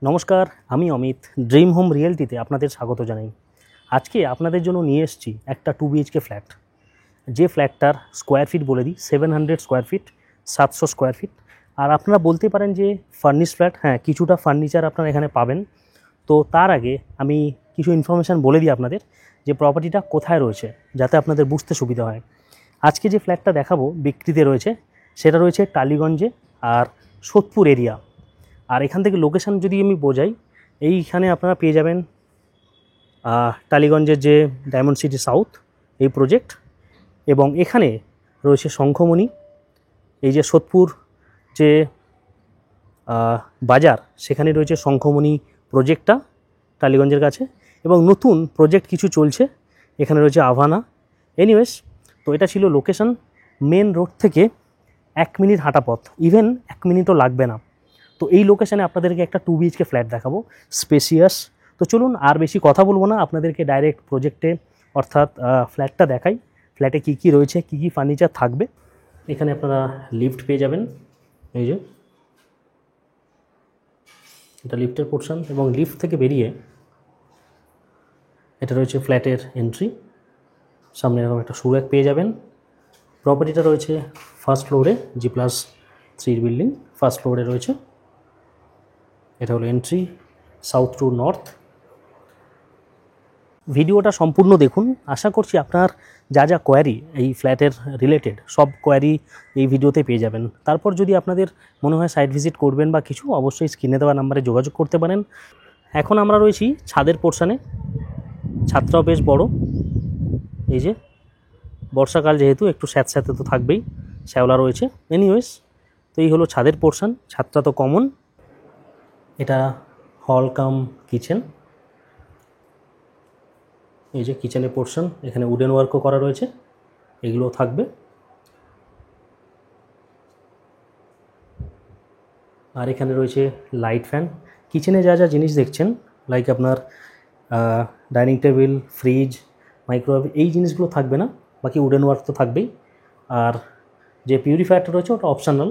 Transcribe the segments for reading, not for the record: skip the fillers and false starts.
নমস্কার, আমি Amit. Dream home রিয়েলটিতে আপনাদের স্বাগত জানাই। আজকে আপনাদের জন্য নিয়ে এসেছি একটা 2 BHK ফ্ল্যাট, যে ফ্ল্যাটটার স্কোয়ার ফিট বলে দিই 700 স্কোয়ার ফিট, 700 স্কোয়ার ফিট। আর আপনারা বলতে পারেন যে ফার্নিশ ফ্ল্যাট, হ্যাঁ কিছুটা ফার্নিচার আপনারা এখানে পাবেন। তো তার আগে আমি কিছু ইনফরমেশান বলে দিই আপনাদের যে প্রপার্টিটা কোথায় রয়েছে, যাতে আপনাদের বুঝতে সুবিধা হয়। আজকে যে ফ্ল্যাটটা দেখাবো বিক্রিতে রয়েছে, সেটা রয়েছে টালিগঞ্জে আর সোদপুর এরিয়া। আর এখান থেকে লোকেশান যদি আমি বোঝাই, এইখানে আপনারা পেয়ে যাবেন টালিগঞ্জের যে ডায়মন্ড সিটি সাউথ এই প্রজেক্ট, এবং এখানে রয়েছে শঙ্খমণি। এই যে সোদপুর যে বাজার, সেখানে রয়েছে শঙ্খমণি প্রজেক্টটা টালিগঞ্জের কাছে, এবং নতুন প্রজেক্ট কিছু চলছে, এখানে রয়েছে আভানা। এনিওয়েজ, তো এটা ছিল লোকেশান। মেন রোড থেকে 1 মিনিট হাঁটা পথ, ইভেন 1 মিনিটও লাগবে না। তো এই লোকেশানে আপনাদেরকে একটা 2 BHK ফ্ল্যাট দেখাবো, স্পেসিয়াস। তো চলুন আর বেশি কথা বলবো না, আপনাদেরকে ডাইরেক্ট প্রজেক্টে অর্থাৎ ফ্ল্যাটটা দেখাই। ফ্ল্যাটে কী কী রয়েছে, কী কী ফার্নিচার থাকবে। এখানে আপনারা লিফট পেয়ে যাবেন, এই যে এটা লিফটের পোর্শন, এবং লিফট থেকে বেরিয়ে এটা রয়েছে ফ্ল্যাটের এন্ট্রি। সামনে এরকম একটা শু র্যাক পেয়ে যাবেন। প্রপার্টিটা রয়েছে ফার্স্ট ফ্লোরে, G+3 বিল্ডিং ফার্স্ট ফ্লোরে রয়েছে। এটা হলো এন্ট্রি, সাউথ টু নর্থ। ভিডিওটা সম্পূর্ণ দেখুন, আশা করছি আপনার যা যা কোয়ারি এই ফ্ল্যাটের রিলেটেড সব কোয়ারি এই ভিডিওতে পেয়ে যাবেন। তারপর যদি আপনাদের মনে হয় সাইট ভিজিট করবেন বা কিছু, অবশ্যই স্ক্রিনে দেওয়া নাম্বারে যোগাযোগ করতে পারেন। এখন আমরা রয়েছি ছাদের পোর্শানে। ছাদটাও বেশ বড়, এই যে বর্ষাকাল যেহেতু একটু স্যাঁতস্যাঁতে তো থাকবেই, শ্যাওলা রয়েছে। এনিওয়েজ, তো এই হলো ছাদের পোর্শান। ছাদটা তো কমন। এটা হল কাম কিচেন, এই যে কিচেনের পোর্শন, এখানে উডেন ওয়ার্কও করা রয়েছে, এগুলো থাকবে। আর এখানে রয়েছে লাইট ফ্যান। কিচেনে যা যা জিনিস দেখছেন, লাইক আপনার ডাইনিং টেবিল, ফ্রিজ, মাইক্রোওয়েভ, এই জিনিসগুলো থাকবে না, বাকি উডেন ওয়ার্ক তো থাকবেই। আর যে পিউরিফায়ারটা রয়েছে ওটা অপশনাল।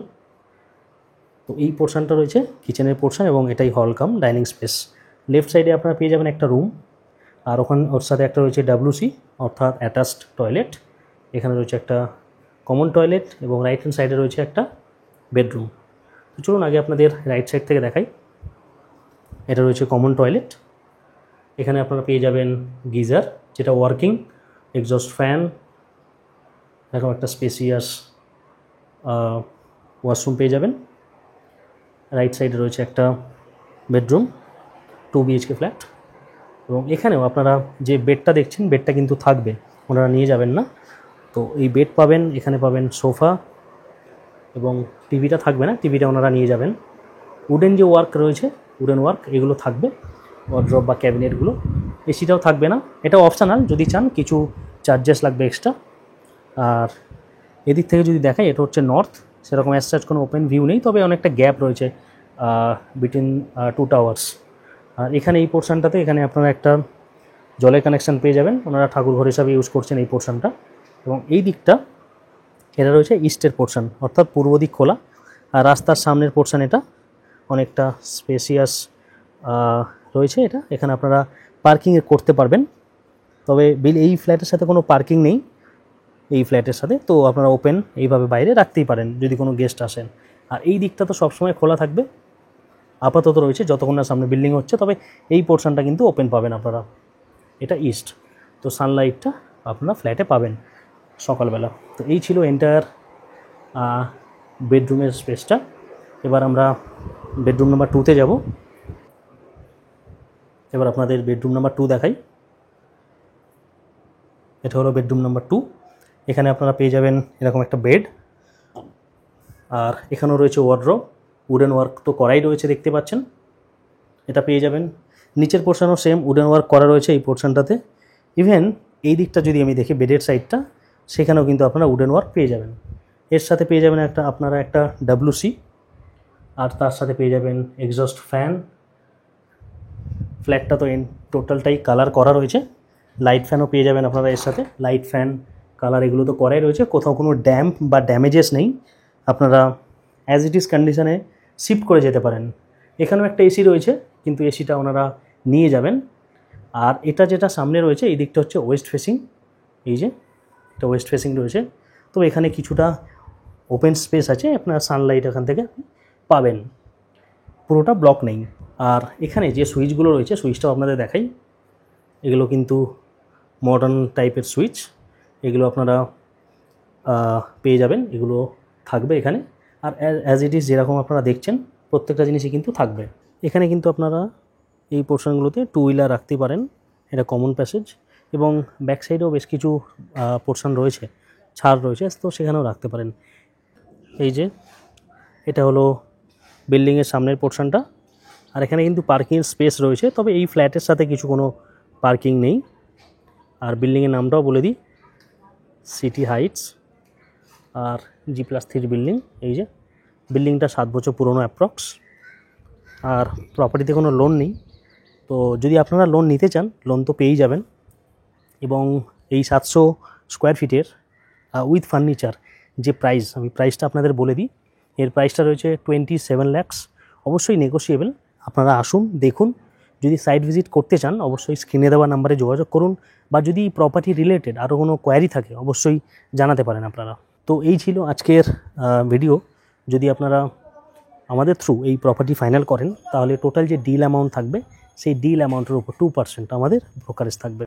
তো এই পোর্শনটা রয়েছে কিচেনের পোর্শন, এবং এটাই হল কাম ডাইনিং স্পেস। লেফট সাইডে আপনারা পেয়ে যাবেন একটা রুম, আর ওর সাথে একটা রয়েছে WC অর্থাৎ অ্যাটাচড টয়লেট। এখানে রয়েছে একটা কমন টয়লেট, এবং রাইট হ্যান্ড সাইডে রয়েছে একটা বেডরুম। তো চলুন আগে আপনাদের রাইট সাইড থেকে দেখাই। এটা রয়েছে কমন টয়লেট। এখানে আপনারা পেয়ে যাবেন গিজার, যেটা ওয়ার্কিং, এক্সস্ট ফ্যান, এরকম একটা স্পেসিয়াস ওয়াশরুম পেয়ে যাবেন। রাইট সাইডে রয়েছে একটা বেডরুম, 2 BHK ফ্ল্যাট। এবং এখানেও আপনারা যে বেডটা দেখছেন, বেডটা কিন্তু থাকবে, ওনারা নিয়ে যাবেন না। তো এই বেড পাবেন, এখানে পাবেন সোফা, এবং টিভিটা থাকবে না, টিভিটা ওনারা নিয়ে যাবেন। উডেন যে ওয়ার্ক রয়েছে, উডেন ওয়ার্ক এগুলো থাকবে, ওয়ার্ড্রপ বা ক্যাবিনেটগুলো। এসিটাও থাকবে না, এটাও অপশনাল, যদি চান কিছু চার্জেস লাগবে এক্সট্রা। আর এদিক থেকে যদি দেখাই, এটা হচ্ছে নর্থ। সেরকম অ্যাজ সাচ কোনো ওপেন ভিউ নেই, তবে অনেকটা গ্যাপ রয়েছে বিটুইন 2 টাওয়ার্স। আর এখানে এই পোর্শনটাতে এখানে আপনারা একটা জলের কানেকশান পেয়ে যাবেন, ওনারা ঠাকুর ঘর হিসাবে ইউজ করছেন এই পোর্শনটা। এবং এই দিকটা এটা রয়েছে ইস্টের পোর্শন, অর্থাৎ পূর্ব দিক খোলা। আর রাস্তার সামনের পোর্শন এটা অনেকটা স্পেসিয়াস রয়েছে। এখানে আপনারা পার্কিং করতে পারবেন, তবে এই ফ্ল্যাটের সাথে কোনো পার্কিং নেই এই ফ্ল্যাটের সাথে। তো আপনারা ওপেন এইভাবে বাইরে রাখতেই পারেন যদি কোনো গেস্ট আসেন। আর এই দিকটা তো সবসময় খোলা থাকবে, আপাতত রয়েছে যতক্ষণ না সামনে বিল্ডিং হচ্ছে, তবে এই পোর্শনটা কিন্তু ওপেন পাবেন আপনারা। এটা ইস্ট, তো সানলাইটটা আপনারা ফ্ল্যাটে পাবেন সকালবেলা। তো এই ছিল এন্টায়ার বেডরুমের স্পেসটা। এবার আমরা বেডরুম নাম্বার 2তে যাব। এবার আপনাদের বেডরুম নাম্বার 2 দেখাই। এটা হলো বেডরুম নাম্বার 2। এখানে আপনারা পেয়ে যাবেন এরকম একটা বেড, আর এখানেও রয়েছে ওয়ার্ড্রপ। উডেন ওয়ার্ক তো করাই রয়েছে, দেখতে পাচ্ছেন, এটা পেয়ে যাবেন। নিচের পোর্শনও সেম উডেন ওয়ার্ক করা রয়েছে এই পোর্শনটাতে। ইভেন এই দিকটা যদি আমি দেখি, বেডের সাইডটা, সেখানেও কিন্তু আপনারা উডেন ওয়ার্ক পেয়ে যাবেন। এর সাথে পেয়ে যাবেন আপনারা একটা WC, আর তার সাথে পেয়ে যাবেন এক্সস্ট ফ্যান। ফ্ল্যাটটা তো টোটালটাই কালার করা রয়েছে। লাইট ফ্যানও পেয়ে যাবেন আপনারা এর সাথে। লাইট ফ্যান, কালার এগুলো তো করাই রয়েছে, কোথাও কোনো ড্যাম্প বা ড্যামেজেস নেই। আপনারা অ্যাজ ইট ইজ কন্ডিশনে শিফট করে যেতে পারেন। এখানেও একটা এসি রয়েছে, কিন্তু এসিটা ওনারা নিয়ে যাবেন। আর এটা যেটা সামনে রয়েছে এই দিকটা হচ্ছে ওয়েস্ট ফেসিং, এই যে এটা ওয়েস্ট ফেসিং রয়েছে। তো এখানে কিছুটা ওপেন স্পেস আছে, আপনার সানলাইট এখান থেকে পাবেন, পুরোটা ব্লক নেই। আর এখানে যে সুইচগুলো রয়েছে সুইচটাও আপনাদের দেখাই, এগুলো কিন্তু মডার্ন টাইপের সুইচ, এগুলো আপনারা পেয়ে যাবেন, এগুলো থাকবে এখানে। আর অ্যাজ ইট ইজ যেরকম আপনারা দেখছেন প্রত্যেকটা জিনিসই কিন্তু থাকবে। এখানে কিন্তু আপনারা এই পোর্শনগুলোতে টু হুইলার রাখতে পারেন, এটা কমন প্যাসেজ, এবং ব্যাক সাইডেও বেশ কিছু পোর্শন রয়েছে, ছাড় রয়েছে, তো সেখানেও রাখতে পারেন। এই যে এটা হলো বিল্ডিংয়ের সামনের পোর্শনটা। আর এখানে কিন্তু পার্কিংয়ের স্পেস রয়েছে, তবে এই ফ্ল্যাটের সাথে কিছু কোনো পার্কিং নেই। আর বিল্ডিংয়ের নামটাও বলে দিই, সিটি হাইটস, আর G+3 বিল্ডিং। এই যে বিল্ডিংটা 7 বছর পুরনো অ্যাপ্রক্স। আর প্রপার্টিতে কোনো লোন নেই, তো যদি আপনারা লোন নিতে চান লোন তো পেয়েই যাবেন। এবং এই 700 স্কোয়ার ফিটের উইথ ফার্নিচার যে প্রাইস, আমি প্রাইসটা আপনাদের বলে দিই, এর প্রাইসটা রয়েছে 27 lakhs। অবশ্যই নেগোশিয়েবল, আপনারা আসুন দেখুন। যদি সাইট ভিজিট করতে চান অবশ্যই স্ক্রিনে দেওয়া নাম্বারে যোগাযোগ করুন, বা যদি প্রপার্টি রিলেটেড আরও কোনো কোয়ারি থাকে অবশ্যই জানাতে পারেন আপনারা। তো এই ছিল আজকের ভিডিও। যদি আপনারা আমাদের থ্রু এই প্রপার্টি ফাইনাল করেন তাহলে টোটাল যে ডিল অ্যামাউন্ট থাকবে সেই ডিল অ্যামাউন্টের উপর 2% আমাদের ব্রোকারেজ থাকবে।